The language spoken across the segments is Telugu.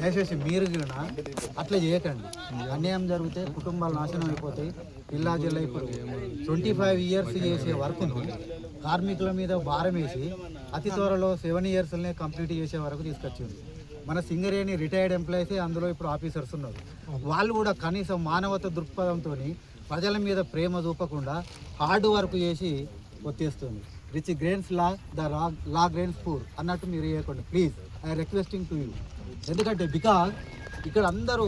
దయచేసి మీరు కూడా అట్లా చేయకండి. అన్యాయం జరిగితే కుటుంబాలు నాశనం అయిపోతాయి. పిల్లా జిల్లా ఇప్పుడు 25 ఇయర్స్ చేసే వర్క్ను కార్మికుల మీద భారం వేసి అతి త్వరలో 7 ఇయర్స్నే కంప్లీట్ చేసే వరకు తీసుకొచ్చింది. మన సింగరేణి రిటైర్డ్ ఎంప్లాయీసే అందులో ఇప్పుడు ఆఫీసర్స్ ఉన్నారు. వాళ్ళు కూడా కనీసం మానవత దృక్పథంతో ప్రజల మీద ప్రేమ చూపకుండా హార్డ్ వర్క్ చేసి వచ్చేస్తుంది. రిచ్ గ్రెయిన్స్ లా గ్రెయిన్స్ పూర్ అన్నట్టు మీరు చేయకండి please. I requesting to you. ఎందుకంటే బికాజ్ ఇక్కడ అందరూ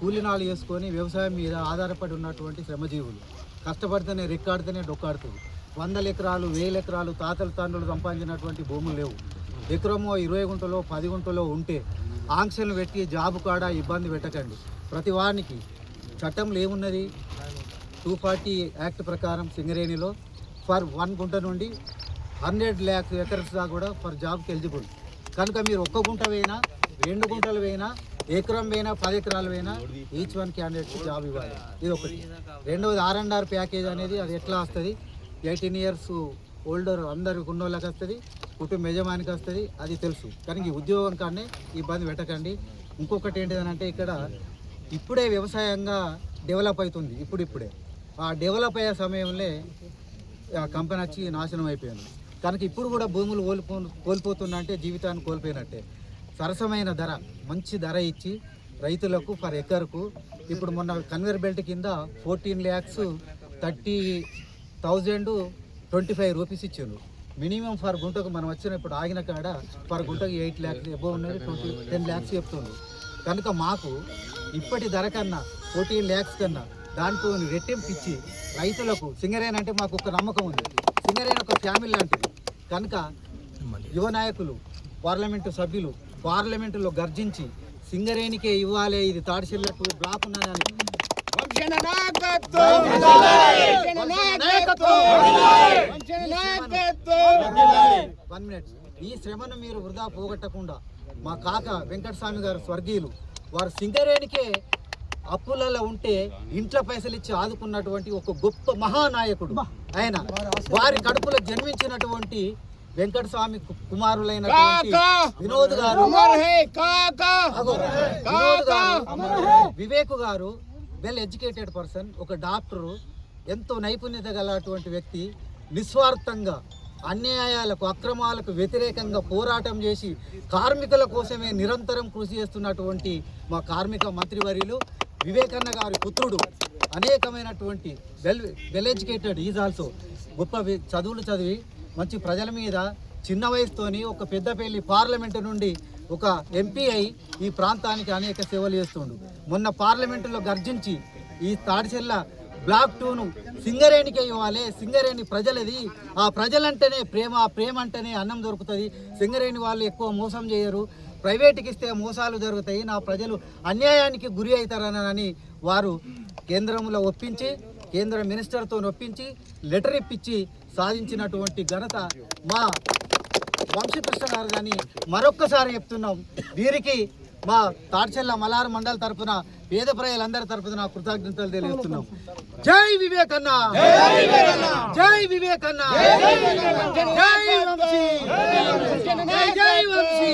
కూలినాలు చేసుకొని వ్యవసాయం మీద ఆధారపడి ఉన్నటువంటి శ్రమజీవులు. కష్టపడితేనే రెక్కాడితేనే డొక్కాడుతుంది. 100 ఎకరాలు 1000 ఎకరాలు తాతలు తండ్రులు సంపాదించినటువంటి భూములు లేవు. ఎకరమో 20 గుంటలో 10 గుంటలో ఉంటే ఆంక్షలు పెట్టి జాబు కాడ ఇబ్బంది పెట్టకండి. ప్రతి వారికి చట్టంలో ఏమున్నది, 240 యాక్ట్ ప్రకారం సింగరేణిలో ఫర్ 1 గుంట నుండి 100 lakhs ఎకర్స్ దాకా కూడా ఫర్ జాబ్కి ఎలిజిబుల్. కనుక మీరు 1 గుంట వేయినా 2 గుంటలు వేయినా ఎకరం వేయినా 10 ఎకరాలు వేయినా ఈచ్ వన్ క్యాండిడేట్కి జాబ్ ఇవ్వాలి. ఇది ఒకటి. రెండవది R&R ప్యాకేజ్ అనేది అది ఎట్లా వస్తుంది, 18 ఇయర్స్ ఓల్డర్ అందరికి ఉన్నోళ్ళకి వస్తుంది, కుటుంబ యజమానికి వస్తుంది, అది తెలుసు. కానీ ఈ ఉద్యోగం కానీ ఇబ్బంది పెట్టకండి. ఇంకొకటి ఏంటిదనంటే ఇక్కడ ఇప్పుడే వ్యవసాయంగా డెవలప్ అవుతుంది. ఇప్పుడిప్పుడే ఆ డెవలప్ అయ్యే సమయంలో ఆ కంపెనీ వచ్చి నాశనం అయిపోయింది. కనుక ఇప్పుడు కూడా భూములు కోల్పోతుందంటే జీవితాన్ని కోల్పోయినట్టే. సరసమైన ధర, మంచి ధర ఇచ్చి రైతులకు ఫర్ ఎకర్కు ఇప్పుడు మొన్న కన్వేర్ బెల్ట్ కింద 14,30,25 రూపీస్ ఇచ్చారు. మినిమం ఫర్ గుంటకు మనం వచ్చిన ఇప్పుడు ఆగిన కాడ ఫర్ గుంటకు 8 lakhs ఎబో ఉన్నది, 10 lakhs చెప్తుంది. కనుక మాకు ఇప్పటి ధర కన్నా 14 lakhs కన్నా దాంతో రెట్టింపు ఇచ్చి రైతులకు సింగరేణి అంటే మాకు ఒక నమ్మకం ఉంది. సింగరేణి ఒక ఫ్యామిలీ లాంటిది. కనుక యువ నాయకులు, పార్లమెంటు సభ్యులు పార్లమెంటులో గర్జించి సింగరేణికే ఇవ్వాలి, ఇది తాడిచెల్లట్టు బ్లాక్ ఉన్నదని 1 minute ఈ శ్రమను మీరు వృధా పోగొట్టకుండా మా కాక వెంకటస్వామి గారు స్వర్గీయులు వారు సింగరేణికే అప్పులలో ఉంటే ఇంట్లో పైసలు ఇచ్చి ఆదుకున్నటువంటి ఒక గొప్ప మహానాయకుడు ఆయన. వారి కడుపులో జన్మించినటువంటి వెంకటస్వామి కుమారులైనటువంటి వినోద్ గారు, వివేక్ గారు వెల్ ఎడ్యుకేటెడ్ పర్సన్, ఒక డాక్టరు, ఎంతో నైపుణ్యత గలటువంటి వ్యక్తి, నిస్వార్థంగా అన్యాయాలకు అక్రమాలకు వ్యతిరేకంగా పోరాటం చేసి కార్మికుల కోసమే నిరంతరం కృషి చేస్తున్నటువంటి మా కార్మిక మంత్రివర్యులు వివేకన్న గారి పుత్రుడు. అనేకమైనటువంటి వెల్ ఎడ్యుకేటెడ్ ఈజ్ ఆల్సో, గొప్ప చదువులు చదివి మంచి ప్రజల మీద చిన్న వయసుతోని ఒక పెద్దపల్లి పార్లమెంటు నుండి ఒక ఎంపీ అయి ఈ ప్రాంతానికి అనేక సేవలు చేస్తుండు. మొన్న పార్లమెంటులో గర్జించి ఈ తాడిచెల్ల బ్లాక్ 2ను సింగరేణికే ఇవ్వాలి, సింగరేణి ప్రజలది, ఆ ప్రజలంటేనే ప్రేమ, ఆ ప్రేమ అంటేనే అన్నం దొరుకుతుంది, సింగరేణి వాళ్ళు ఎక్కువ మోసం చేయరు, ప్రైవేట్కి ఇస్తే మోసాలు జరుగుతాయి, నా ప్రజలు అన్యాయానికి గురి అవుతారని వారు కేంద్రంలో ఒప్పించి, కేంద్ర మినిస్టర్తో ఒప్పించి లెటర్ ఇప్పించి సాధించినటువంటి ఘనత మా వంశీకృష్ణ గారు. కానీ మరొక్కసారి చెప్తున్నాం, వీరికి మా తాడ్చెల్ల మలార్ మండల్ తరఫున పేద ప్రజలందరి తరఫున కృతజ్ఞతలు తెలియజేస్తున్నాం. జై వివేకన్న, జై వివేకన్న, జై వంశీ, జై వంశీ.